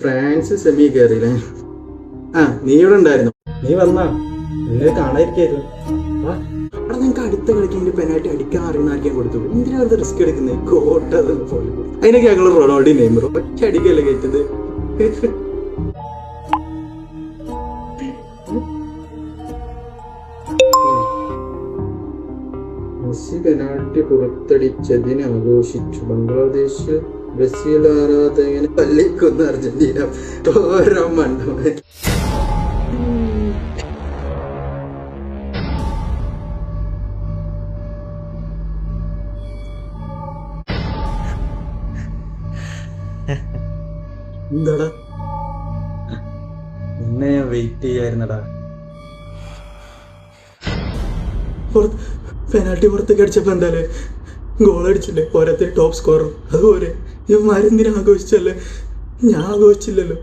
France semi കയറിയില്ലേ? ആ, നീ ഇവിടെ ഉണ്ടായിരുന്നു. നീ വന്നാ നിന്നെ കാണാതിരിക്കായിരുന്നു. അവിടെ നിങ്ങൾക്ക് അടുത്ത കളിക്ക് പെനാൽറ്റി അടിക്കാൻ അറിയുന്ന ആർക്കും കൊടുത്തു. എന്തിനാ വെറുതെ റിസ്ക് എടുക്കുന്നത്? കോട്ട പോലെ അതിനൊക്കെ ഞങ്ങൾ റൊണാൾഡോ നെയ്മർ ഒറ്റ അടിക്കല്ലേ കയറ്റത്. മെസ്സി പെനാൽറ്റി പുറത്തടിച്ചതിന് ആഘോഷിച്ചു. ബംഗ്ലാദേശ് ബ്രസീൽ ആരാധകനെ തല്ലിക്കൊന്ന അർജന്റീന. ഓരോ മണ്ടമൻ. എന്താടാ നിന്നെ ഞാൻ വെയിറ്റ് ചെയ്യായിരുന്നടാ. പെനാൽറ്റി പുറത്തേക്ക് അടിച്ചപ്പോ എന്തായാലും ഗോൾ അടിച്ചില്ലേ? ഓരോരുത്തർ ടോപ്പ് സ്കോറർ. അതുപോലെ ഇവന്മാരെന്തിനാ ആഘോഷിച്ചല്ലേ? ഞാൻ ആഘോഷിച്ചില്ലല്ലോ.